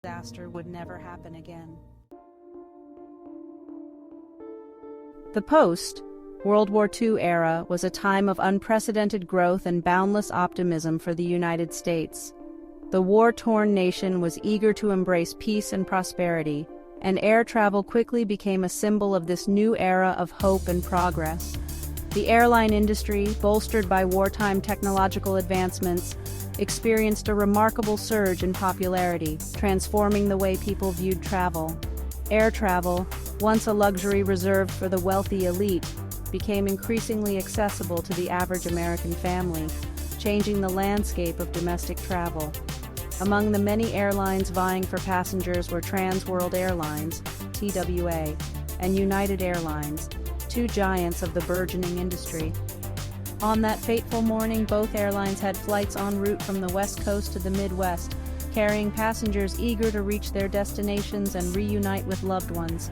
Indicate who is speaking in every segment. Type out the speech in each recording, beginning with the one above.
Speaker 1: disaster would never happen again. The post-World War II era was a time of unprecedented growth and boundless optimism for the United States. The war-torn nation was eager to embrace peace and prosperity, and air travel quickly became a symbol of this new era of hope and progress. The airline industry, bolstered by wartime technological advancements, experienced a remarkable surge in popularity, transforming the way people viewed travel. Air travel, once a luxury reserved for the wealthy elite, became increasingly accessible to the average American family, changing the landscape of domestic travel. Among the many airlines vying for passengers were Trans World Airlines, TWA, and United Airlines, two giants of the burgeoning industry. On that fateful morning, both airlines had flights en route from the West Coast to the Midwest, carrying passengers eager to reach their destinations and reunite with loved ones.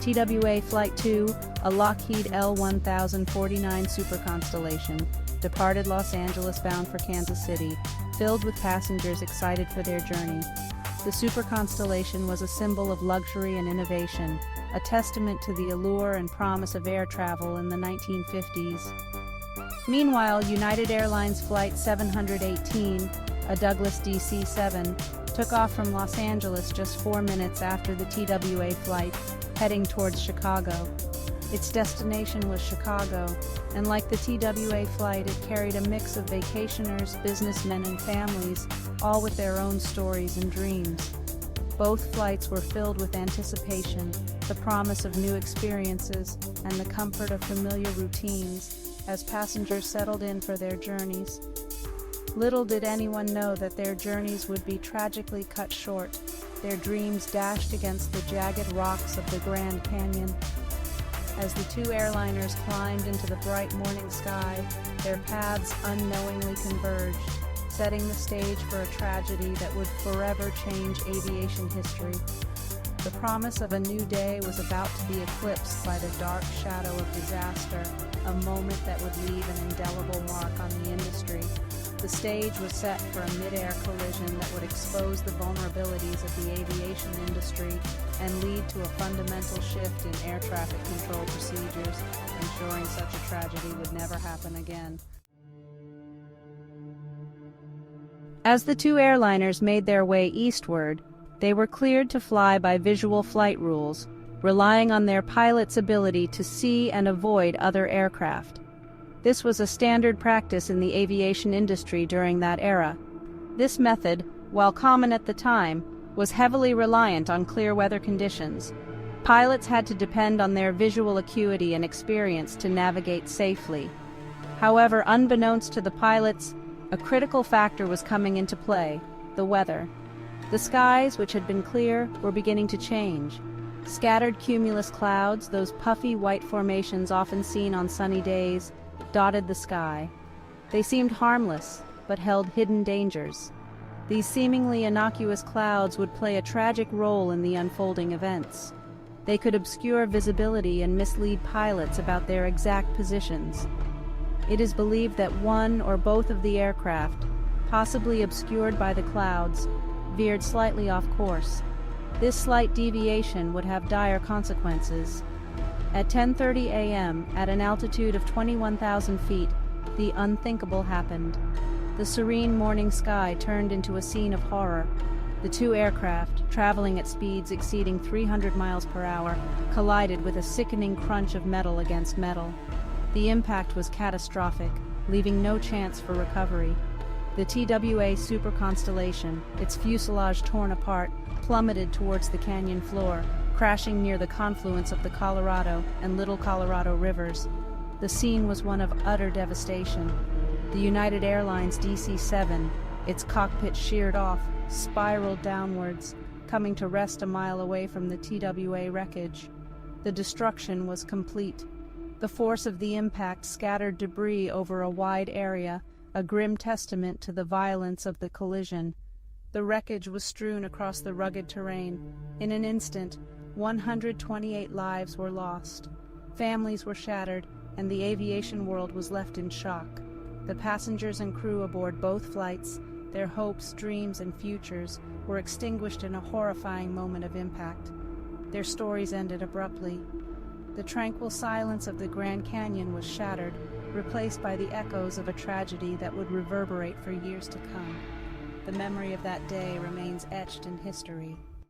Speaker 1: TWA Flight 2, a Lockheed L-1049 Super Constellation, departed Los Angeles bound for Kansas City, filled with passengers excited for their journey. The Super Constellation was a symbol of luxury and innovation, a testament to the allure and promise of air travel in the 1950s. Meanwhile, United Airlines Flight 718, a Douglas DC-7, took off from Los Angeles just 4 minutes after the TWA flight, heading towards Chicago. Its destination was Chicago, and like the TWA flight, it carried a mix of vacationers, businessmen, and families, all with their own stories and dreams. Both flights were filled with anticipation, the promise of new experiences, and the comfort of familiar routines, as passengers settled in for their journeys. Little did anyone know that their journeys would be tragically cut short, their dreams dashed against the jagged rocks of the Grand Canyon. As the two airliners climbed into the bright morning sky, their paths unknowingly converged, setting the stage for a tragedy that would forever change aviation history. The promise of a new day was about to be eclipsed by the dark shadow of disaster, a moment that would leave an indelible mark on the industry. The stage was set for a mid-air collision that would expose the vulnerabilities of the aviation industry and lead to a fundamental shift in air traffic control procedures, ensuring such a tragedy would never happen again. As the two airliners made their way eastward, they were cleared to fly by visual flight rules, relying on their pilots' ability to see and avoid other aircraft. This was a standard practice in the aviation industry during that era. This method, while common at the time, was heavily reliant on clear weather conditions. Pilots had to depend on their visual acuity and experience to navigate safely. However, unbeknownst to the pilots, a critical factor was coming into play: the weather. The skies, which had been clear, were beginning to change. Scattered cumulus clouds, those puffy white formations often seen on sunny days, dotted the sky. They seemed harmless, but held hidden dangers. These seemingly innocuous clouds would play a tragic role in the unfolding events. They could obscure visibility and mislead pilots about their exact positions. It is believed that one or both of the aircraft, possibly obscured by the clouds, veered slightly off course. This slight deviation would have dire consequences. At 10:30 a.m., at an altitude of 21,000 feet, the unthinkable happened. The serene morning sky turned into a scene of horror. The two aircraft, traveling at speeds exceeding 300 miles per hour, collided with a sickening crunch of metal against metal. The impact was catastrophic, leaving no chance for recovery. The TWA Super Constellation, its fuselage torn apart, plummeted towards the canyon floor, crashing near the confluence of the Colorado and Little Colorado rivers. The scene was one of utter devastation. The United Airlines DC-7, its cockpit sheared off, spiraled downwards, coming to rest a mile away from the TWA wreckage. The destruction was complete. The force of the impact scattered debris over a wide area, a grim testament to the violence of the collision. The wreckage was strewn across the rugged terrain. In an instant, 128 lives were lost. Families were shattered, and the aviation world was left in shock. The passengers and crew aboard both flights, Their hopes, dreams, and futures were extinguished in a horrifying moment of impact. Their stories ended abruptly. The tranquil silence of the Grand Canyon was shattered, replaced by the echoes of a tragedy that would reverberate for years to come. The memory of that day remains etched in history.